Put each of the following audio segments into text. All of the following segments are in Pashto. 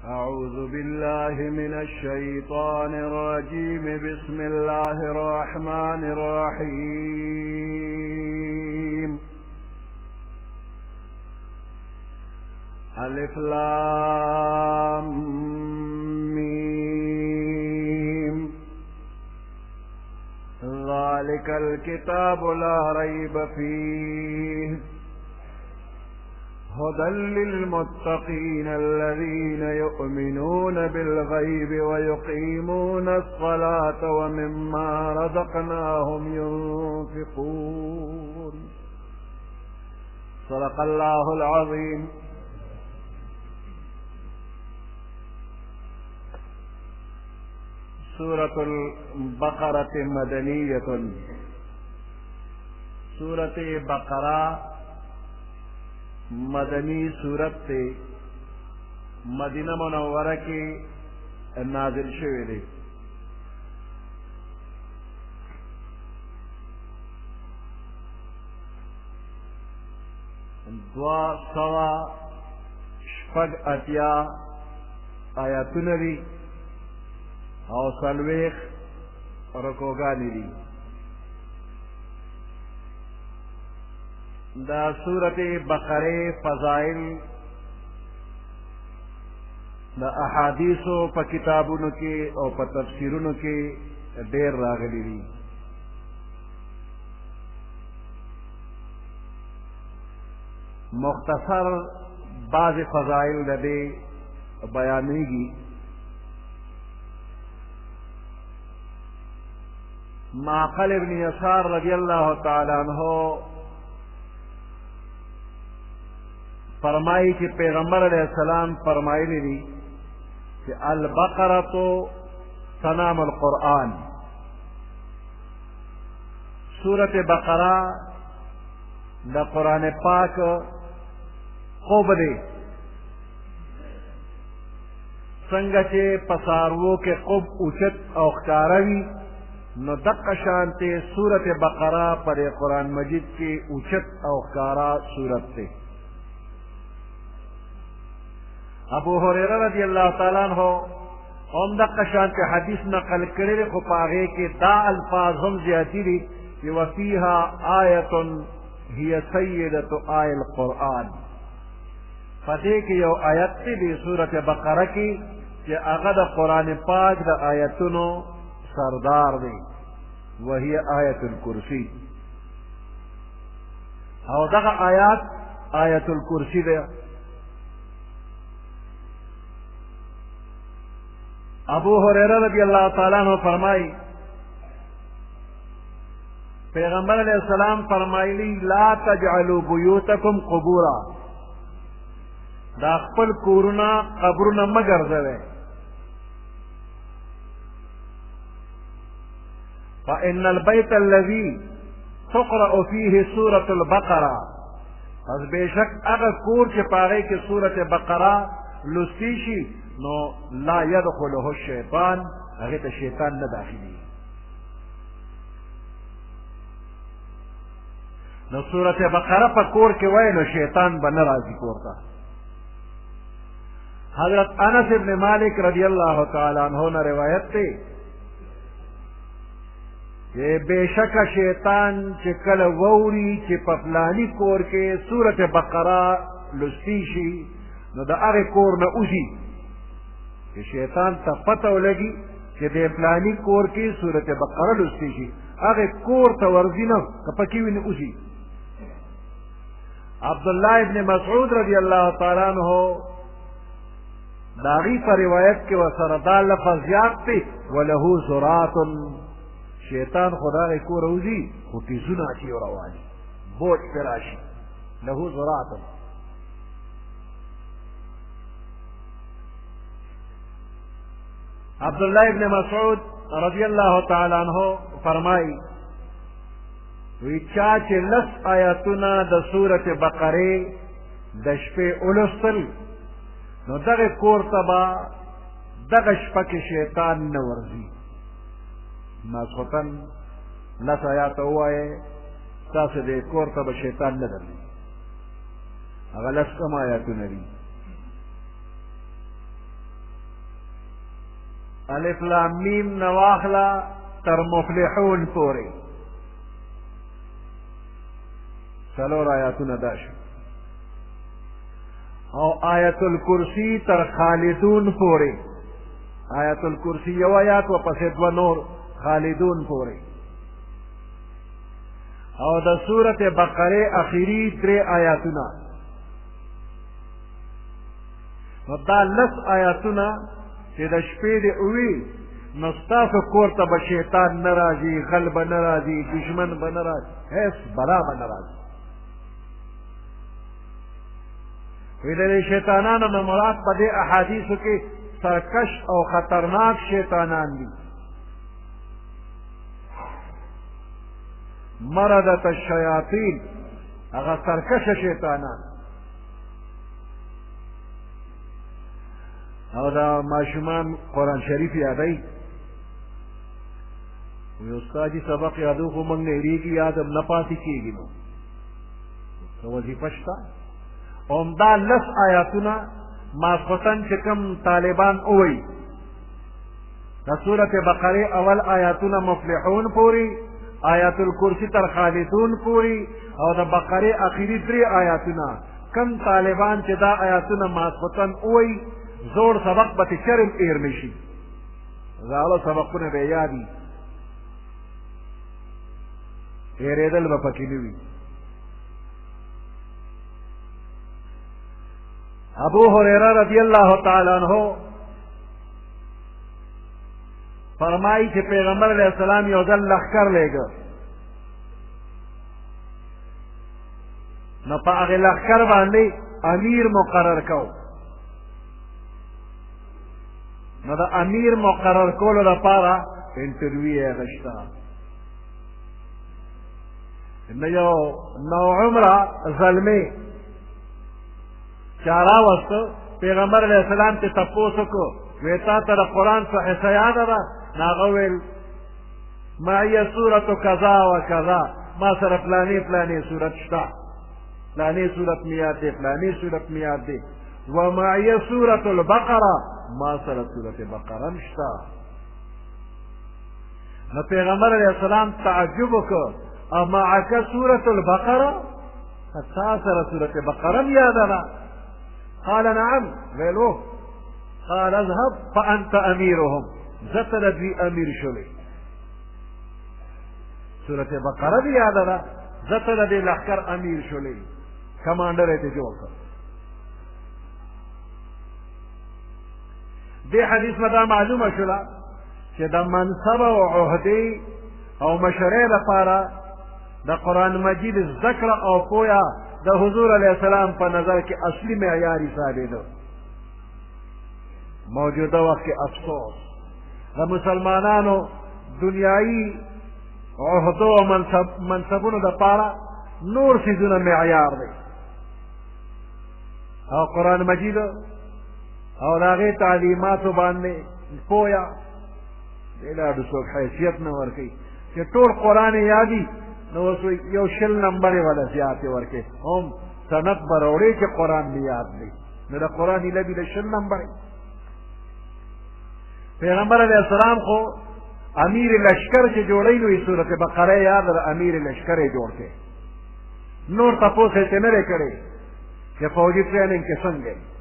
أعوذ بالله من الشيطان الرجيم. بسم الله الرحمن الرحيم. ألف لام ميم. ذلك الكتاب لا ريب فيه هدى للمتقين الذين يؤمنون بالغيب ويقيمون الصلاة ومما رزقناهم ينفقون. صدق الله العظيم. سورة البقرة مدنية. سورة بقرة مدنی صورت تے مدینہ منورہ کی نازل شوی دی. دوا سوا شپږ اتیا آیاتونه دي او څلوېښت رکوګانې دي. دا سورت بقره فضائل دا احادیثو پا کتابونو کی او پا تفسیرونو کی دیر راغلی دی. مختصر بعض فضائل دا دے بیانیگی. معقل ابن یسار رضی اللہ تعالی عنہ فرمائی کہ پیغمبر علیہ السلام فرمائی دی کہ البقرۃ سنام القرآن. سورت بقرہ دا قرآن پاک خوب دے سنگا چے پسارو کے خوب اوچت او خکاروی نو دقا شانتے سورت بقرہ پر قرآن مجید کی اوچت او خکارا سورت تے. ابو ہریرہ رضی اللہ تعالیٰ عنہ ہم دقا شان کے حدیث نقل کرے خو پاغے کے دا الفاظ ہم زیادی دی کہ وفیہا آیت ہی سیدت آی القرآن. فتح کی یو آیت تی دی سورت بقرہ کی کہ اغد قرآن پاک دا آیتنو سردار دی وہی آیت الکرسی. او دا آیات آیت الکرسی دی. ابو ہریرہ رضی اللہ تعالیٰ عنہ فرمائی پیغمبر علیہ السلام فرمائی لا تجعلوا بیوتکم قبورا. دا خپل کورنا قبرنا مگرزوے. فإن البيت الذي تقرأ فيه سورة البقرة پس بیشک اگر کور کے پاگے کی سورت بقرہ لستیشی نو لا يدخله الشیطان اگر تا شیطان نہ داخلی. نو سورت بقرہ پا کور کے وے نو شیطان بنا رازی کورتا. حضرت انس ابن مالک رضی اللہ تعالیٰ عنہ نے روایت تے کہ بے شک شیطان چکل ووری چی پفلانی کور کے سورت بقرہ لستیشی نو دا اغی کور نہ اوزی کہ شیطان تا پتہ لگی کہ دے پلانی کور کی سورت بقرہ لستیشی اغی کور تا ورزی نو کپکیوی نہ اوزی. عبداللہ ابن مسعود رضی اللہ تعالیٰ عنہ داغی پر روایت کے وسردال لفظ یاد تے ولہو زرات. شیطان خدا کے کور اوزی خوٹی زنا چی و روانی بوٹ پراشی لہو زرات. عبداللہ ابن مسعود رضی اللہ تعالیٰ عنہ فرمائی وی چاچے لس آیاتنا دا سورت بقرے دشپے اولستل نو دغ کور تبا دغ شپک شیطان نورزی. ماسخوتن لس آیات ہوئے تاسو دې کور ته به شیطان نه درځي. هغه لس کم آیاتونه دي. الف لام میم نواخلا تر مفلحون پوری څلور آیاتونه دا شو او آیت الکرسی تر خالدون پوری آیت الکرسی یو آیات و پس دو نور خالدون پوری او د سورت بقره اخیری 3 آیاتونه نو دا 10 آیاتونه چې د شپې د اوی نو ستاسو کور ته به شیطان نه راځي غل به نه راځي دشمن به نه راځي هیڅ بلا به نه راځي وی د شیطانانو نه مراد په دې احادیثو کې سرکش او خطرناک شیطانان دي مردت الشیاطین هغه سرکش شیطانان او دا ماشومان قرآن شریف یادای وی استاد جی سبق یادو خو موږ نه هېرېږي یاد هم نه پاتې کېږي نو څه وظیفه شته همدا 10 آیاتونه ماسخوتن چې کوم طالبان ووایي د سورت بقرې اول آیاتونه مفلحون پورې آیات الکرسی تر خالدون پوری او د بقره اخیری 3 آیاتونه کم طالبان چې دا آیاتونه ماسخوتن وای زور سبق به چرم ایر نشي زاړه سبقونه به یادي هېرېدل به پکې نه وي ابو هريره رضی الله تعالی عنہ فرمائی چې پیغمبر علیہ السلام یو ځل لښکر لېږه نو په هغې لښکر باندې امیر مقرر کو نو د امیر مقرر کولو لپاره انټرویو یې اخیسته نو یو نوعمره زلمی چې راوسته پیغمبر علیہ السلام ته تپوس وکړو وی تا ته د قرآن څه حصه یاده ده نو هغه ویل معیه سورت کذا و کذا ما سره فلانې فلانې صورت شته فلانې صورت مې یاد دی فلانې صورت مې یاد دی و معیه سورت البقره ما سره سورت بقره هم شته نو پیغمبر علیه السلام تعجب وکړ امعک سورت البقره تا سره سورت بقره هم یاده ده قال نعم ویلو قال اذهب فانت اميرهم زتل دوی امیر شوی سورت بقره دی یاد ده زتل دی لښکر امیر شوی کمانډر یې ته جوړ کړ دې حدیث نه دا معلومه شوله چې د منصب او عهدې او مشرۍ لپاره د قرآن مجید ذکر او پویا د حضور علیه السلام په نظر کې اصلي معیار حسابېده موجوده وخت کې افسوس د مسلمانانو دنیایي عهدو او منصبونو دپاره نور څیزونه معیار دی او قرآن مجید او د هغې تعلیماتو باندې پویا دې لا د څوک حیثیت نه ورکوي چې ټول قرآن یې یادي نو اوس یو 20 نمبر یې وله زیاتې ورکوي هم سند به راوړې چې قرآن مې یاد دی نو د قرآن لبي د 20 نمبر پیغمبر علیہ السلام خو امیر لشکر چې جوړی نو صورت بقره یاد د امیر لشکر یې جوړ کړي نور تپوس یې نه دی کړی چې فوجي ټریننګ کې څنګه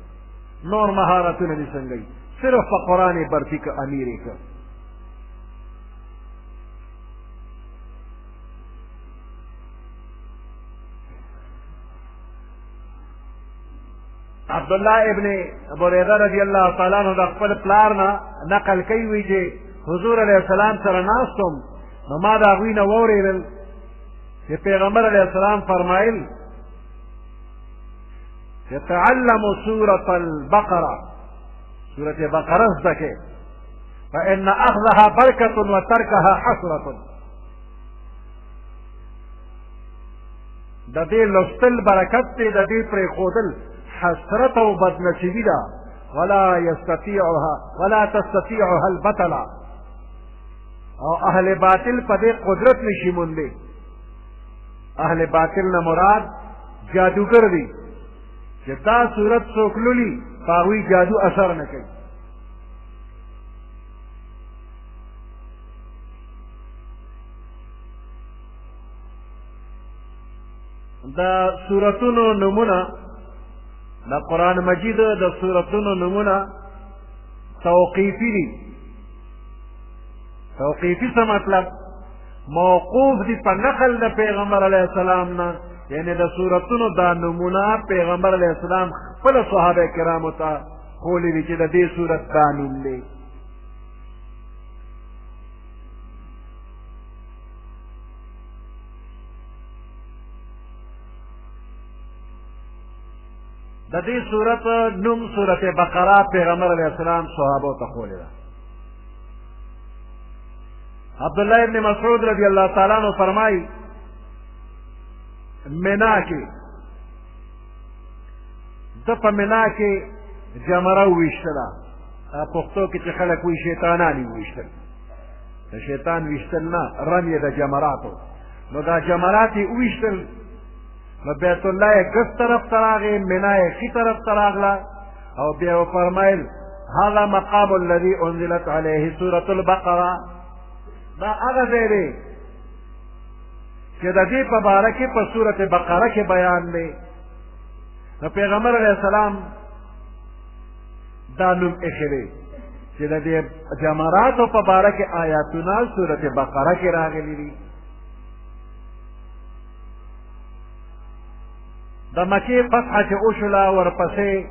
نور مهارتونه دې څنګه صرف په قرآن یې برتی که امیر یې کړ عبدالله ابن بریده رضی الله تعالی عنہ د خپل پلار نه نقل کوي وی چې حضور علیه السلام سره ناستم نو ما د هغوی نه واورېدل چې پیغمبر علیه السلام فرمایل چې تعلموا سورة البقرة سورة بقره زده کړئ فإن أخذها برکة وترکها حسرة د دې لوستل برکت دی د دې پرېښودل حسرت او بدنصیبی ده ولا تستطيعها البطله او اهل باطل په دې قدرت نشي موندلی اهل باطل نه مراد جادوګر دي چې دا صورت څوک لولي په هغوی جادو اثر نه کوي د سورتونو نمونه د قرآن مجید د سورتونو نمونه توقیفی دي. توقیفی څه مطلب؟ موقوف دي په نقل د پیغمبر علیه السلام نه، یعنی د سورتونو دا نمونه پیغمبر علیه السلام خپل صحابه کرامو ته خولی دي چې د دې سورت دا نوم دی. د دې سورت نوم سورت بقره پیغمبر علیه السلام صحابو ته خولی ده. عبداللہ ابن مسعود رضی اللہ تعالیٰ عنہ فرمائی منا کې د په منا کې جمره وویشتله، پښتو کې چې خلک وایي شیطانان یې وویشتل، د شیطان ویشتل نه، رمې د جمراتو. نو دا جمرات یې وویشتل، نو بیت الله یې ګس طرف ته راغی، منا یې ښي طرف ته راغله، او بیا یې وفرمیل هذا مقام الذي انزلت علیه سورة البقره. دا هغه ځای دی چې د دې په باره کې په سورت بقره کې بیان دی. نو پیغمبر علیه السلام دا نوم ایښی دی چې د دې جمراتو په باره کې آیاتونه سورت بقره کې راغلي دي. د مکې فتحه چې وشوله، ورپسې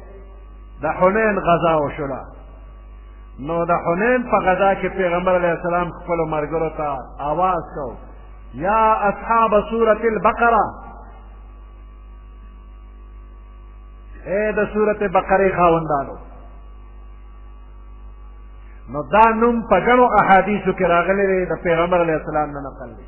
د حنین غزا وشوله. نو د حنین په غزا کې پیغمبر علیه السلام خپلو ملګرو ته آواز کو یا اصحاب سورة البقره، اے د سورت بقرې خاوندانو. نو دا نوم په ګڼو احادیثو کې راغلی دی، د پیغمبر علیه السلام نه نقل دی.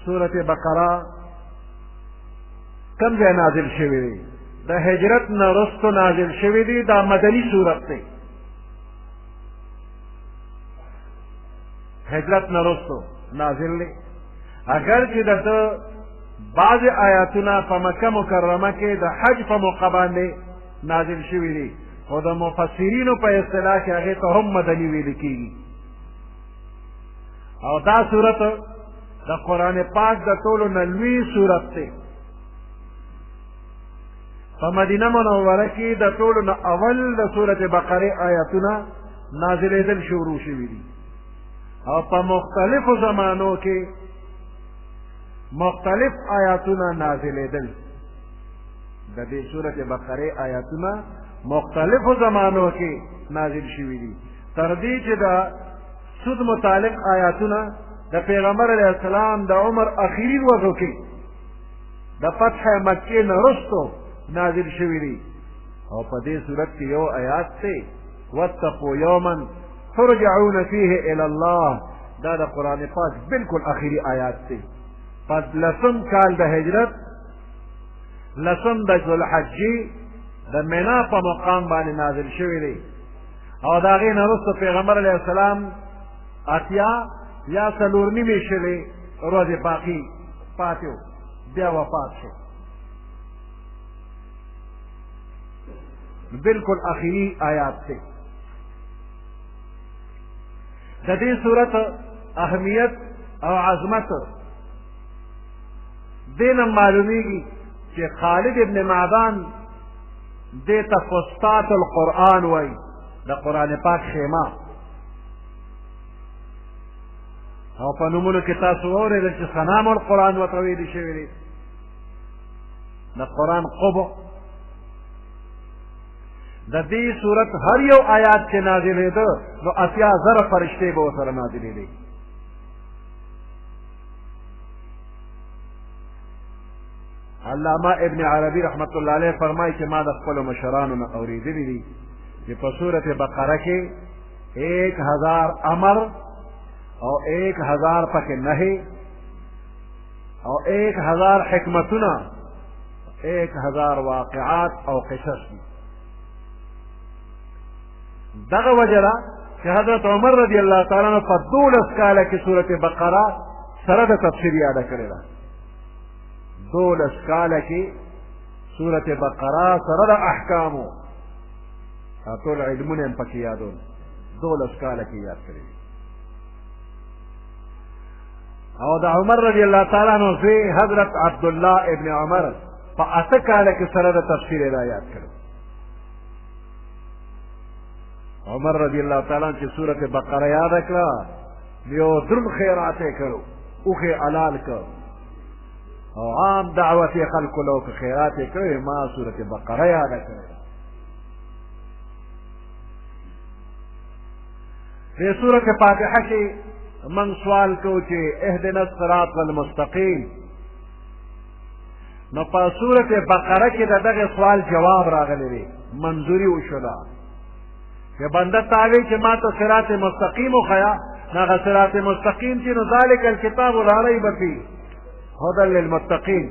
سورت بقره کم ځای نازل شوی دی؟ د هجرت نه رستو نازل شوی دی. دا مدنی سورت دی، هجرت نه رستو نازل دی. اگر چې د ده بعض آیاتونه په مکه مکرمه کې د حج په موقع باندې نازل شوي دي، خو د مفسرینو په اصطلاح کې هغې ته هم مدني ویل کېږي. او دا سورت د قرآن پاک د ټولو نه لوی سورت دی. په مدینه منوره کې د ټولو نه اول د سورت بقرې آیاتونه نازلېدل شروع شوي دي، او په مختلفو زمانو کې مختلف آیاتونه نازلېدل. د دې سورت بقرې آیاتونه مختلفو زمانو کې نازل شوي دي، تر دې چې د سود متعلق آیاتونه د پیغمبر علیه السلام د عمر اخیری ورځو کې د فتح مکې نه وروستو نازل شوي دي. او په دې صورت کې یو آیات دی واتقوا یوما ترجعون فیه الی الله. دا د قرآن پاک بالکل اخیری آیات دی. پس لسم کال د هجرت، لسم د ذوالحجې د منا په مقام باندې نازل شوي دی. او د هغې نه وروسته پیغمبر علیه السلام اتیا یا څلور نیمې شلې ورځې باقي پاتې و، بیا وفات شو. بالکل اخیری آیات دی. د دې صورت اهمیت او عظمت دې نه معلومیږي چې خالد ابن معدان دې ته فسطاط القرآن وایي، د قرآن پاک خیمه. او په نومونو کې تاسو واورېدل چې صنام القرآن ورته ویلي شوي دي، د قرآن قبو. د دې صورت هر یو آیات چې نازلېده نو 80,000 فرشتې به ورسره نازلېدې. علامه ابن عربي رحمت الله علیه فرمایي چې ما د خپلو مشرانو نه اورېدلي دي چې په سورت بقره کې 1000 امر او 1000 پکې نهي او 1000 حکمتونه، 1000 واقعات او قصص دي. دغه وجه ده چې حضرت عمر رضی الله تعالی عنہ په 12 کاله کې سورت بقره سره د تفسیر یاده کړې ده. 12 کاله کې سورت بقره سره د احکامو ټول علمونه یې پکې یادول، 12 کاله کې یاد کړې. او د عمر رضی الله تعالی عنہ زوی حضرت عبدالله ابن عمر په 8 کاله کې سره د تفسیر هدایت کړو. عمر رضی الله تعالی عنہ چې سورۃ بقره یاد کړه یو درم خیرات یې کړو اوخه حلال کړ او عام دعوت خلق له خیرات یې کړو ما سورۃ بقره یاد کړه. په سورۃ فاتحه کې من سوال کو چې اهدنا الصراط المستقیم، نو په سورۃ بقره کې دغه سوال جواب راغلی دی، منظوری وشوه کہ بندہ تاوی چې ما ته صراط مستقیم وخیا، هغه صراط مستقیم چې نو ذالک الکتاب لا ریب فیه هدی للمتقین،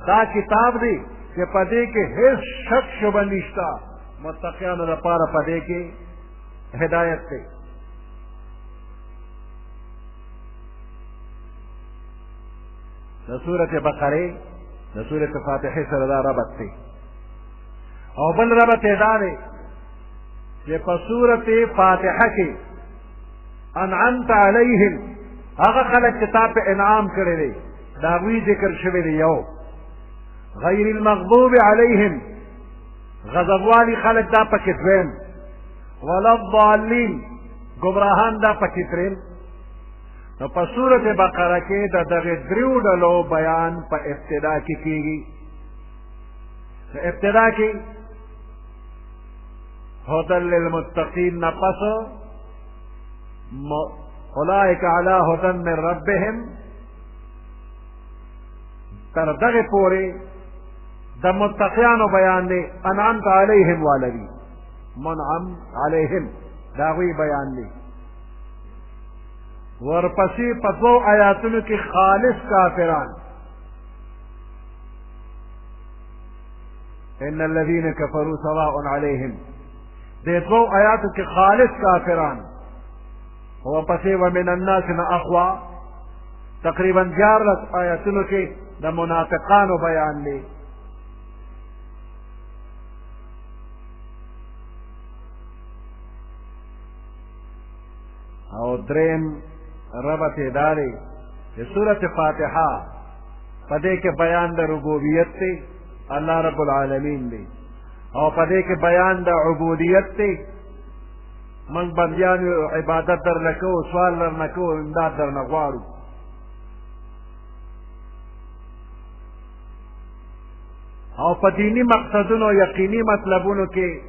دا کتاب دی چې په دې کې هیڅ شک شبه نشته، متقیانو لپاره په دې کې هدایت دی. د سورۃ بقره د سورۃ فاتحه سره دا ربط دی. او بل ربط یې دا دی چې په سورۃ فاتحه کې انعمت علیهم هغه خلک چې تا په انعام کړی دی د هغوی ذکر شوی دی. یو غیر المغضوب علیهم غضب والی خلک دا پکې دویم، ولا الضالین گمراهان دا پکې دریم. نو په سورۃ بقره کې د دغه دریو ډلو بیان په ابتدا کې کیږي. په ابتدا کې هدی للمتقین نه پس اولئک علی هدی من ربهم تر دغه پورې د متقیانو بیان دی، انعمت علیهم والذی منعم علیهم دا هغوی بیان دی. ورپسې په دوو آیاتونو کې خالص کافران ان الذین کفروا سواء علیهم، دې دوو آیاتو کې خالص کافران، ورپسې ومن الناس اخوا تقریبا 14 آیاتونو کې د منافقانو بیان دی. او دریم ربط یې دا دی چې سورۃ فاتحه په دې کې بیان د ربوبیت دی، الله رب العالمین دی، او په دې کې بیان د عبودیت دی، موږ بندیان عبادت درنه کوو، سوال درنه کوو، امداد درنه غواړو. او په دینی مقصدونو یقیني مطلبونو کې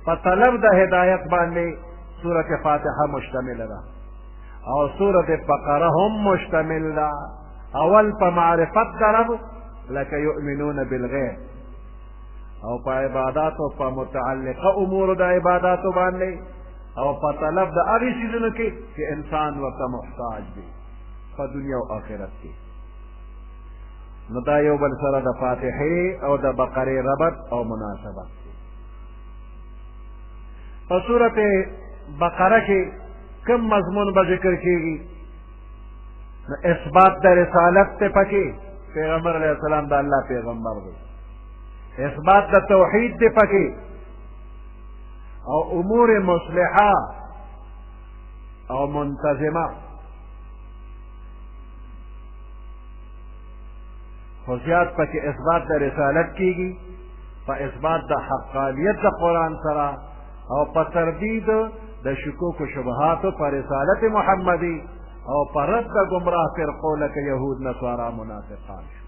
په طلب د هدایت باندې سورۃ فاتحه مشتمل ده، او سورۃ بقره هم مشتمل ده. اول په معرفت درب لکه یؤمنون بالغیب، او په عباداتو په متعلقه امور د عباداتو باندې، او په طلب د هغې څیزونو کې چې انسان ورته محتاج دی په دنیا او آخرت کې. نو دا یو بل سره د فاتحې او د بقرې ربط او مناسبت دی. په سورۃ بقره کې کم مضمون به ذکر کیږي؟ اثبات د رسالت ته پکې، پیغمبر علیہ السلام د الله پیغمبر دی، اثبات د توحید ته پکې، او امور مصلحه او منتظمه. خو زیات پکې اثبات د رسالت کیږي، په اثبات د حقانیت د قرآن سره، او په تردید د شکوک و شبهاتو پر رسالت محمدی، او پر رد د گمراه فرقو لکه یهود نصارا منافقان شو.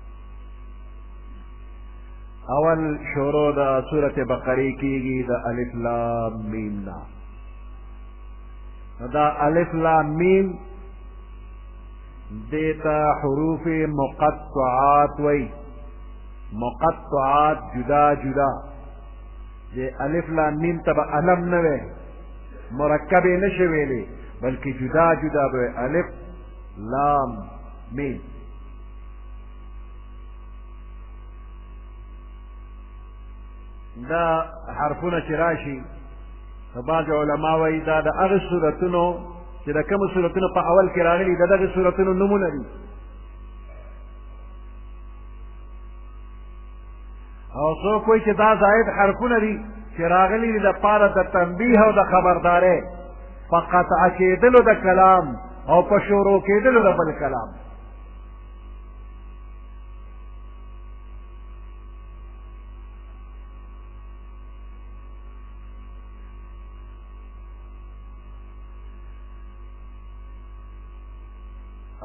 اول شروع د سورۃ بقره کیږي د الف لام میم نه. دا الف لام میم دیتا حروف مقطعات وی، مقطعات جدا جدا. دے الف لام میم تبا علم نوے، مرکب نشے ویلے، بلکہ جدا جدا بے الف لام میم. دا حرفونه چې راشي بعض علما وایي دا د هغه صورتونو چې د کومو صورتونو په اول کې راغلي د دغه صورتونو نومونه دي، او څوک وایي چې دا زائد حرفونه دي چې راغلي دي د پاره د تنبیه او د خبردارۍ په قطع کېدلو د کلام او په شروع کېدلو د بل کلام.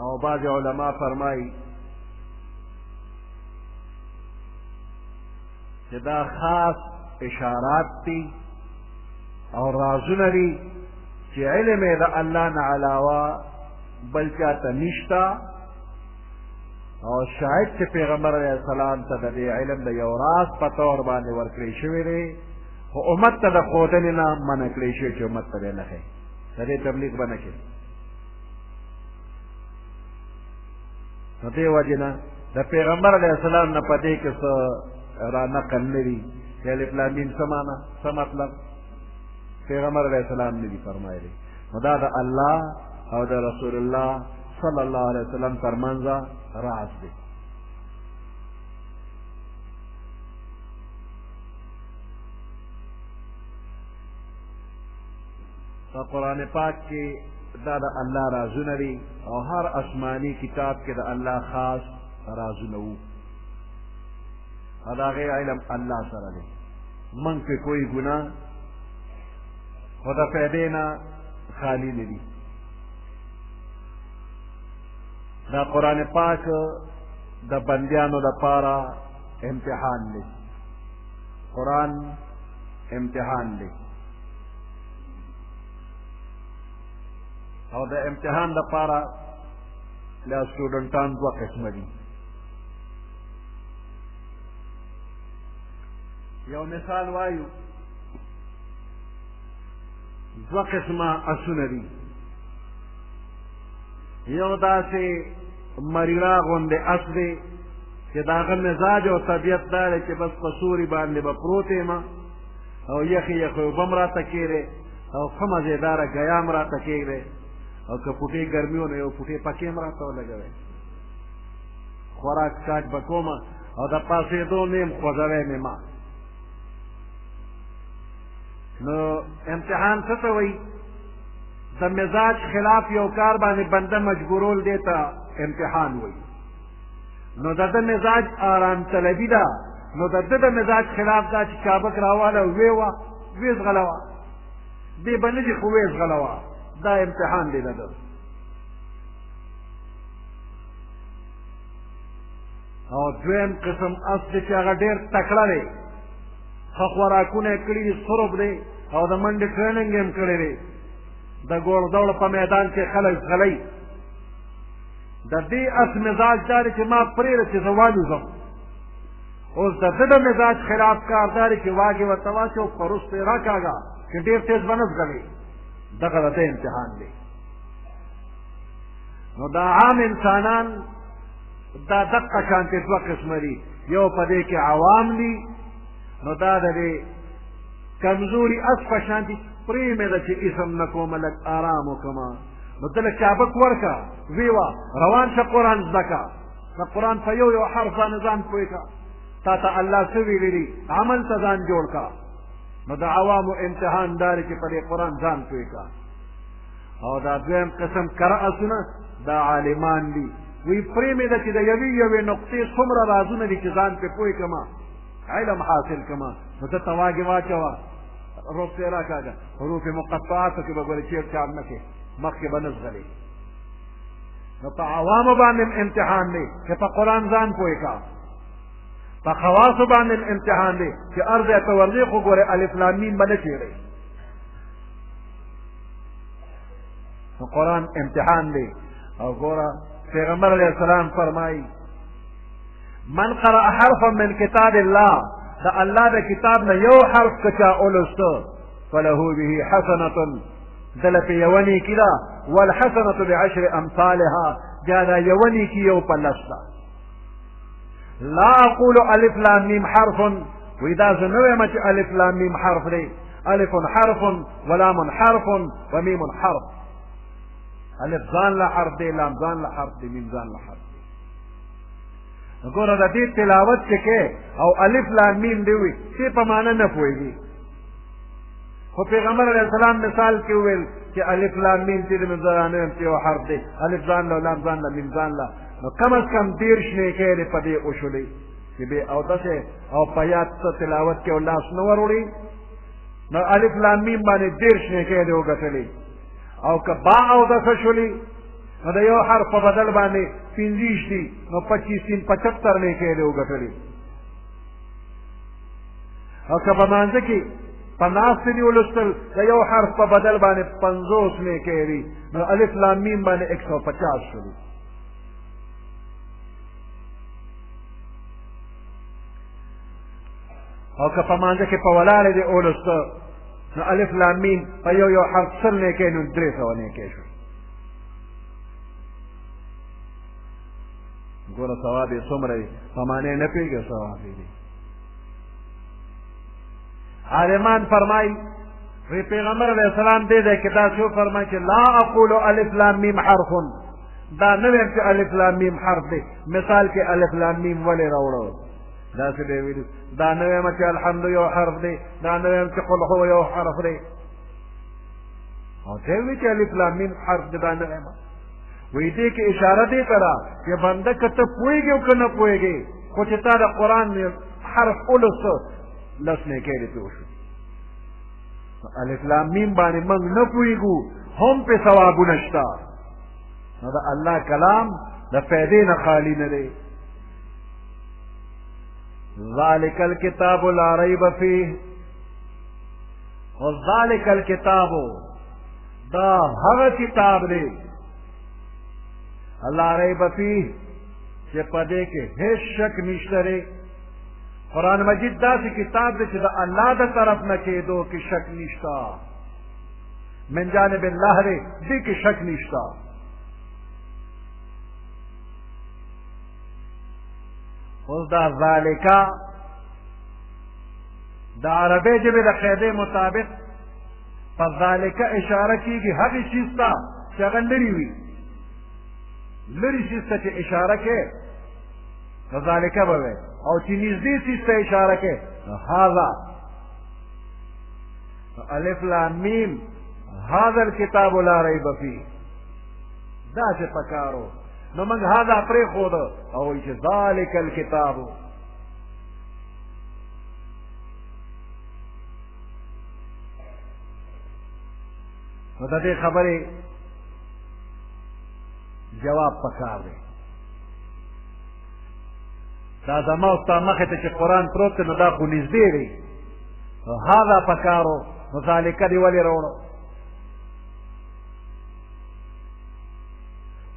او بعض علماء فرمایي چې دا خاص اشارات دي او رازونه دي چې علم یې د الله نه علاوه بل چاته نشته، او شاید چې پیغمبر علیه السلام ته د دې علم د یو راز په طور باندې ورکړی شوی دی، خو امت ته د ښودنې نه منع کړی شوی چې امت ته دې نه ښیي، د دې تبلیغ به نه کوي. نو دې وجې نه د پیغمبر علیه السلام نه په دې کې څه را نقل نه دي چې الف لام میم څه معنا څه مطلب پیغمبر علیه السلام نه دي فرمایلي. نو دا د الله او د رسول الله صلی الله علیه وسلم ترمنځ راز دی. په قرآن پاک کې دا د الله رازونه دي او هر آسماني کتاب کې د الله خاص رازونه وو، او د هغې علم الله سره دی. موږ پې کوئی ګناه خو د فایدې نه خالی نه دي. دا قرآن پاک د بندیانو لپاره امتحان دی. قرآن امتحان دی، او د امتحان لپاره له سټوډنټان دوه قسمه دي. یو مثال وایو، دوه قسمه اسونه دي. یو داسې مریړه غوندې اس دی چې د هغه مزاج او طبیعت دا دی چې بس په سوري باندې به پروت یم او یخې یخې اوبه م راته کېږدې او ښه مزېداره ګیا م راته کېږدې، او که پوټې ګرمي و نو یو پوټې پکې م راته ولګوئ، خوراک څاک به کومه او د پاسېدو نه یم خوځوی مې ما. نو امتحان څه ته وایي؟ د مزاج خلاف یو کار باندې بنده مجبورول دی ته امتحان وایي. نو د ده مزاج آرام طلبي ده، نو د ده د مزاج خلاف دا چې چابک راواله ویې وه ویې ځغلوه، دې به نه دي خو ویې ځغلوه، دا امتحان دی د ده. او دویم قسم اس دی چې هغه ډېر تکړه دی، ښه خوراکونه یې کړي دي، سرب دی، او د منډې ټریننګ یې هم کړی دی، د ګوړدوړ په میدان کې خلک ځغلئ. د دې اس مزاج دا دی چې ما پرېږده چې زه والوځم. اوس د ده د مزاج خلاف کار دا دی چې واګې ورته واچو په رستو یې راکاږه چې ډېر تېز به نه ځغلي. دغه د ده امتحان دی. نو دا عام انسانان دا دقه شانتې دوه قسمه دي، یو په دې کې عوام دي، نو دا د دې کمزوري اس په شانتې پرېمې ده چې اسم نه کومه لږ ارام وکړمه، نو ته لږ چابک ورکړه ویې وه روان شه قرآن زده کړه، د قرآن په یو یو حرف باندې ځان پوه کړه، تا ته الله څه ویلي دي عمل ته ځان جوړ کړه. نو د عوامو امتحان دا دی چې په دې قرآن ځان پوه کړه. او دا دویم قسم کره اسونه دا عالمان دي، وی پرېمې ده چې د یوې یوې نقطې څومره رازونه دي چې ځان پې پوه کړمه، علم حاصل کړمه، نو ده ته واګې واچوه روپ ته یې راکاږه، حروف مقطعاتو کې به ګورې چیر چاپ نه کې مخکې به نه ځغلې. نو په عوامو باندې امتحان دی چې په قرآن ځان پوه کړه، په خواصو باندې امتحان دی چې هر ځای ته ورځې خو ګورې الف لام میم به نه چیړئ. نو قرآن امتحان دی. او ګوره پیغمبر علیه السلام فرمایي من قرأ حرفا من کتاب الله، د الله د کتاب نه یو حرف که چا اولسته فله به حسنة، دله پې یوه نیکي ده، والحسنة بعشر امثالها، بیا دا یوه نیکي یو په لس ده. لا اقول الف لام میم حرف، وی دا زه نه وایم چې الف لام میم حرف دی، الف حرف ولام حرف ومیم حرف. الف ځان له حرف دی، لام ځان له حرف دی، میم ځان له حرف دی. نو ګوره د دې تلاوت چې کې او الف لام میم دی وي دې په معنا نه پوهېږي، خو پیغمبر علیہ السلام مثال کې وویل چې الف لام میم چې د منځرانه کې یو حرف دی، الف ځان له لام ځان له میم ځان له، نو کم از کم 13 نیکۍ دې په دې وشولې چې بې اودسه او په یاد څه تلاوت کې او لاس نه وروړي، نو الف لام میم باندې 13 نیکۍ دې وګټلې. او که با اودسه شولې نو د یو حرف په بدل باندې 25 دي، نو 25 75 نیکۍ دې وګټلې. او که په مانځه کې په ناستې دي ولوستل د یو حرف په بدل باندې 50 نیکۍ دي، نو الف لام میم باندې 150 شولې. او که په مانځه کې په ولاړې دې ولوسته نو الف لام میم په یو حرف 100 نیکۍ، نو 300 نیکۍ شو. ګوره ثواب یې څومره دی، په معنی نه پوهېږي ثواب یې دی. عالمان فرمایي وی پیغمبر علیہ السلام دې ځای کې داسې وفرمایي چې لا اقول الف لام میم حرف، دا نه وایم چې الف لام میم حرف دی. مثال کې الف لام میم ولې راوړو؟ داسې دی ویلي، دا نه وایم چې الحمد یو حرف دی، دا نه وایم چې قل هو یو حرف دی. او دی وی چې الف لام میم حرف دی، دا نه وایم. وی دې کې اشاره دې ته ده چې بنده که ته پوهېږې او که نه پوهېږې، خو چې تا د قرآن حرف ولوسته 10 نیکۍ دې پرې وشو. الف لام میم باندې موږ نه پوهېږو، هم پې ثوابونه شته. نو د الله کلام د فایدې نه خالي نه دی. ذالک الکتاب لا ریب فیه، وذالک الکتاب دا هغه کتاب دی لا ریب فیه چې په دې کې هیڅ شک نشته دی. قرآن مجید داسې کتاب دی چې د الله د طرف نه کېدو کې شک نشته، من جانب الله دی، دې کې شک نشته. اوس دا ذالکا د عربی ژبې د قاعدې مطابق په ذالکا اشاره کېږي هغې شیز ته چې هغه لرې وي. لرې شیز ته چې اشاره کې نو ذالکا به وی، او چې نږدې شیز ته اشاره کې نو هذا. الف لام میم هذا الکتاب لا ریب فیه، داسې پکارو. نو موږ هذا پرېښوده او وایي چې ذالک الکتاب. نو د دې خبرې جواب پکار دی. دا زما او ستا مخې ته چې قرآن پروت دی، نو دا خو نږدې دی. هذا پکارو، نو ذالکه دې ولې راوړو؟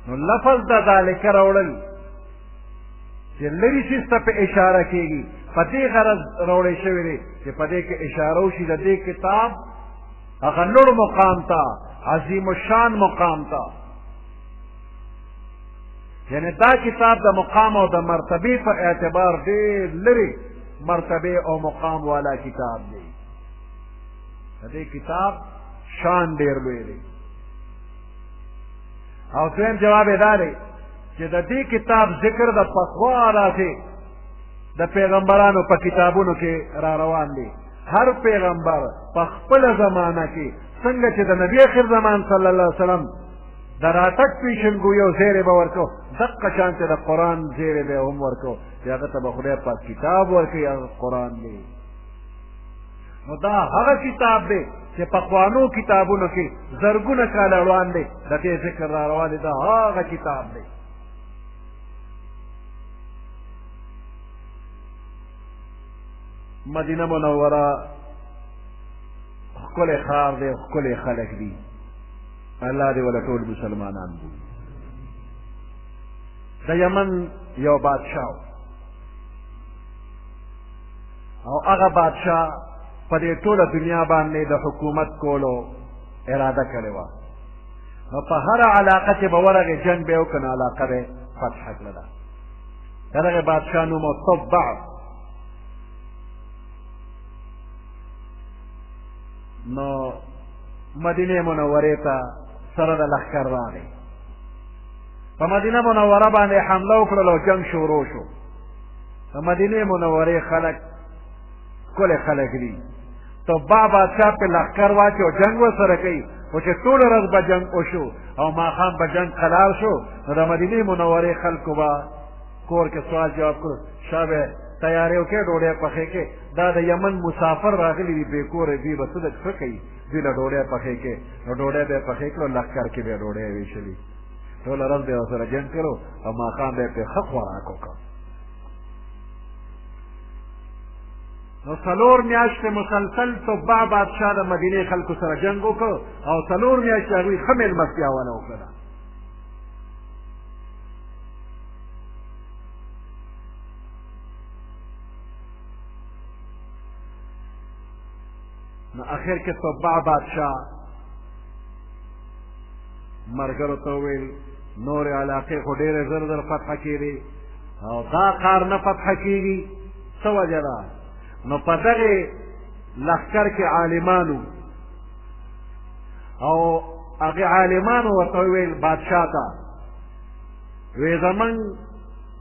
نو لفظ د ذالکه راوړل چې لرې شیز ته په اشاره کېږي، په دې غرض راوړی شوی دی چې په دې کې اشاره وشي د دې کتاب هغه لوړ مقام ته، عظیم الشان مقام ته. یعنی دا کتاب د مقام او د مرتبې په اعتبار ډېر لرې مرتبې او مقام والا کتاب دی. د دې کتاب شان ډېر لوی دی. او دویم جواب یې دا دی چې د دې کتاب ذکر د پخوا راسې د پیغمبرانو په کتابونو کې را روان دی. هر پیغمبر په خپله زمانه کې څنګه چې د نبي آخر زمان صلی الله علیه وسلم د راتګ پیشنګویي او زیری به ورکو، دقه شانته د قرآن زیری به هم ورکو چې هغه ته به خدای پاک کتاب ورکوي، هغه قرآن دی. نو دا هغه کتاب دی چې پخوانو کتابونو کې زرګونه کاله روان دی، د دې ذکر را روان دی. دا هغه کتاب دی. مدینه منوره ښکلی ښار دی، ښکلی خلک دي. الله دې ولا ټول مسلمانان دي. د یمن یو بادشاه او هغه بادشاه په دې ټوله دنیا باندې د حکومت کولو اراده کړې وه. نو په هره علاقه چې به ورغې جنګ به یې وکړ، نو علاقه به یې فتح کړله. د دغې بادشاه نوم و تبع. نو مدینې منورې ته سره د لښکر راغی. په مدینه منوره باندې حمله وکړل او جنګ شروع شو. د مدینې منورې خلک ښکلي خلک دي، تبع بادشاہ په لښکر واچو جنګ ورسره کوي خو چې ټوله ورځ به جنګ وشو او ماښام به جنګ قرار شو نو د مدینې منورې خلکو به کور کې سوال جواب کړو شاه به تیاری وکړې ډوډۍ پخې کې دا د یمن مسافر راغلي دي بې کوره دوی به څه کوي دوی له ډوډۍ پخې کې نو ډوډۍ به یې پخې کړو لښکر کې به یې ډوډۍ ویشلي ټوله ورځ به یې ورسره جنګ کړو او ماښام به یې پرې ښه خوراک وکړ نو څلور میاشتې مسلسل تبع بادشاه د مدینې خلکو سره جنګ وکړ او څلور میاشتې هغوی ښه مېلمستیا ونه وکړه نو اخر کې تبع بادشاه ملګرو ته وویل نورې علاقې خو ډېرې زر زر فتح کېدې او دا ښار نه فتح کېږي څه وجه ده نو په دغې لښکر کې عالمانو او هغې عالمانو ورته وویل بادشاه ته وی زمونږ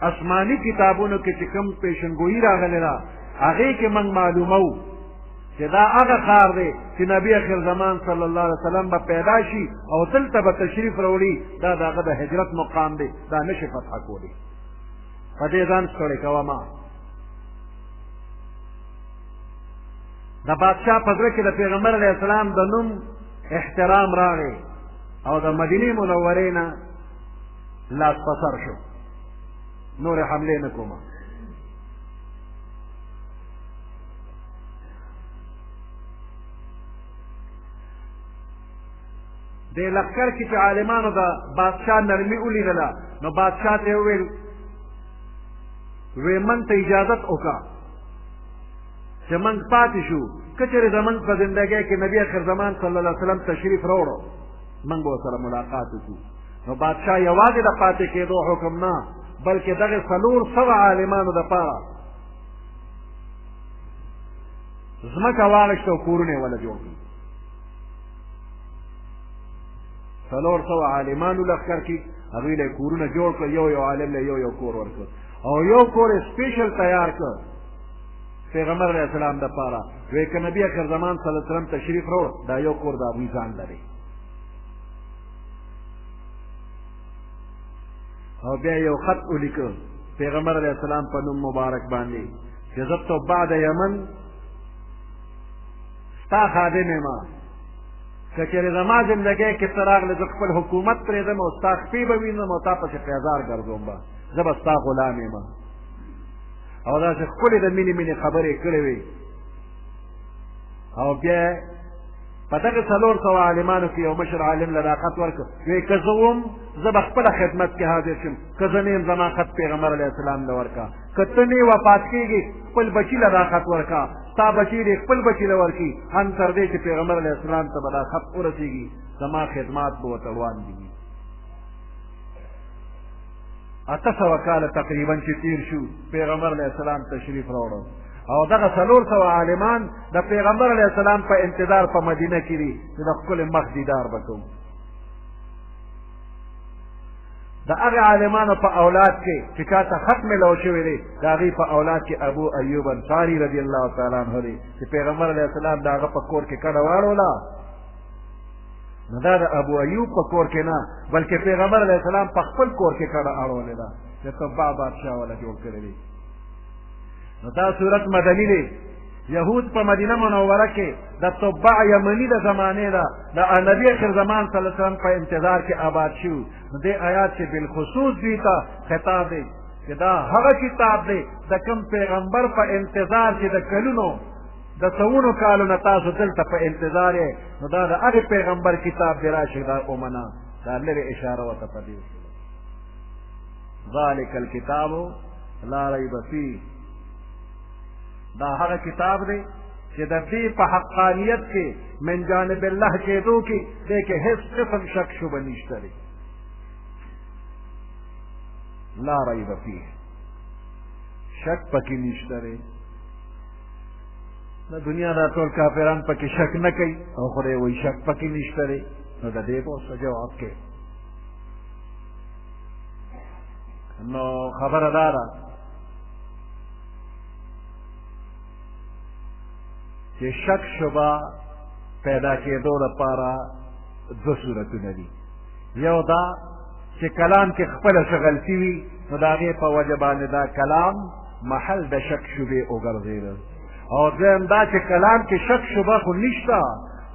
آسماني کتابونو کې چې کوم پیشنګویي راغلې ده هغې کې موږ معلومو چې دا هغه ښار دی چې نبی اخر زمان صلی الله علیه وسلم به پیدا شي او دلته به تشریف راوړي دا د هغه د هجرت مقام دی دا نشي فتح کولی په دې ځان ستړی کوه ما د بادشاه په زړه کې د پیغمبر علیه السلام د نوم احترام راغی او د مدینې منورې نه لاس په سر شو نورې حملې نه کومه دې لښکر کې چې عالمانو د بادشاه نرمي ولیدله نو بادشاه ته یې وویل وی موږ ته اجازت وکړه چې موږ پاتې شو که چېرې زموږ په زندګۍ کې نبي اخر زمان صلی الله علیه وسلم تشریف راوړو موږ به ورسره ملاقات وکړو نو بادشاه یوازې د پاتې کېدو حکم نه بلکې دغې 400 عالمانو دپاره ځمکه واغېسته او کورونه یې وله جوړ کړي 400 عالمانو لښکر کې هغوی له کورونه جوړ کړل یو عالم له یو کور ورکړ او یو کور یې سپیشل تیار کړ پیغمبر علیه السلام دپاره وی که نبي اخر زمان صلی الله علیه وسلم تشریف راوړ دا یو کور د هغوی ځان لري او بیا یو خط ولیکه پیغمبر علیه السلام په نوم مبارک باندې چې زه تبع د یمن ستا خادم یم که چېرې زما زندګۍ کې څه راغله زه خپل حکومت پرېږدم او ستا خپې به وینم او تا پسې پیزار ګرځوم به زه به ستا غلام یم او داسې ښکلې د مینې مینې خبرې کړې وې او بیا په دغه 400 عالمانو کې یو مشر عالم له دا خط ورکړ وی که زه وم زه به خپله خدمت کې حاضر شم که زه نه یم زما خط پیغمبر علیه السلام له ورکړه که ته نه وفات کېږي خپل بچي له دا خط ورکړه ستا بچي دې خپل بچي له ورکړي ان تر دې چې پیغمبر علیه السلام ته به دا خط ورسېږي زما خدمات به ورته روان دي 800 کاله تقریبا چې تېر شو پیغمبر علیه السلام تشریف راوړو او دغه 400 عالمان د پیغمبر علیه السلام په انتظار په مدینه کې دي چې د ښکلې مخ دیدار به کوم د هغې عالمانو په اولاد کې چې چا ته خط میلاو شوی دی د هغې په اولاد کې ابو ایوب انصاري رضی الله تعالی عنه دی چې پیغمبر علیه السلام د هغه په کور کې کډه واړوله نو دا د ابو ایوب په کور کې نه بلکې پیغمبر علیه السلام په خپل کور کې کډه اړولې ده چې تبع بادشاه والا جوړ کړی دی نو دا صورت مدني دی یهود په مدینه منوره کې د تبع یمني د زمانې ده د نبي اخر زمان صلی الله علیه وسلم په انتظار کې آباد شو نو دې آیات چې بالخصوص دوی ته خطاب دی چې دا هغه کتاب دی د کوم پیغمبر په انتظار چې د کلونو د سوونو کالو نه تاسو دلته په انتظار یې نو دا د هغې پیغمبر کتاب دی راشي دا ومنه دا لرې اشاره ورته په دې ذلک الکتاب لا ریب فیه دا هغه کتاب دی چې د دې په حقانیت کې من جانب الله کېدو کې دې کې هېڅ قسم شک شبه نشته دی لا ریب فیه شک پکې نشته دی د دنیا دا ټول کافران پکې شک نه کوي او خدای وایي شک پکې نشته دی نو د دې به اوس جواب کوي نو خبره دا ده چې چې شک شبه پیدا کېدو لپاره دو صورتونه دي. یو دا چې کلام کې خپله څه غلطي وي نو د هغې په وجه باندې دا کلام محل د شک شبې وګرځېده، او دویم دا چې کلام کې شک شبه خو نشته،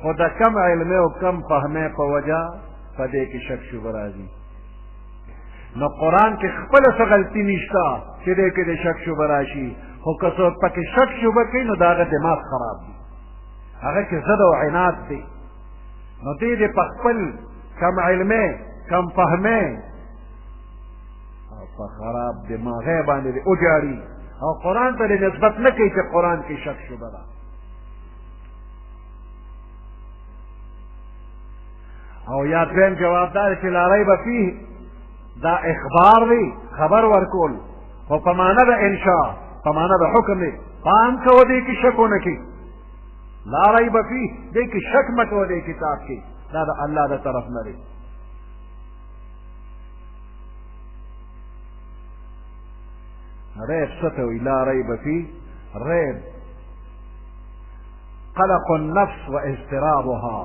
خو د کم علمه او کم فهمه په وجه په دې کې شک شبه راځي. نو قرآن کې خپله څه غلطي نشته چې دې کې د شک شبه راشي، خو که څوک پکې شک شبه کوي نو د هغه دماغ خراب دی، هغه کې ضد او عناد دی. نو دې دې په خپل کم علمه کم فهمه او په خراب دماغه باندې دې وجاړي او قرآن ته دې نسبت نه کوي چې قرآن کې شک شبه ده. او یا دویم جواب دا چې لا ریب فیه دا اخبار دی، خبر ورکول، خو په معنا د انشاء، په معنا د حکم دی. پام کوه دې کې شک ونه کړي، لا ریب فیه دې کې شک مه کوه دې کتاب کې، دا د الله د طرف نه دی. ریب څه ته وایي؟ لا ریب فیه، ریب قلق النفس و اضطرابها،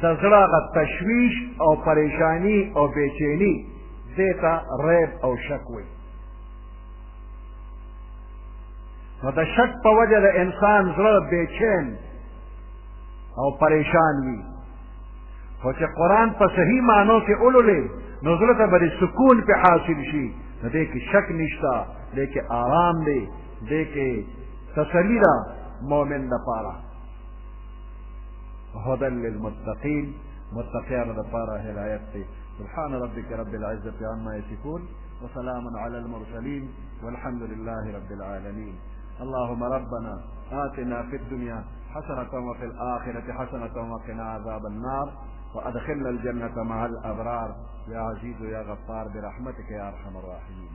د زړه هغه تشویش او پریشانی او بېچیني دې ته ریب او شک وایي. نو د شک په وجه د انسان زړه بېچین او پریشان وي، خو چې قرآن په صحیح معنو کې ولولې نو زړه ته به د سکون پې حاصل شي. نو دې کې شک نشته، دې کې آرام دی، دې کې تسلي ده مؤمن دپاره. هدى للمتقين، متقين دپاره هدایت دی. سبحان ربك رب العزة عما يصفون وسلام على المرسلين والحمد لله رب العالمين. اللهم ربنا آتنا في الدنيا حسنة وفي الآخرة حسنة وقنا عذاب النار وأدخلنا الجنة مع الأبرار يا عزيز يا غفار برحمتك يا أرحم الراحمين.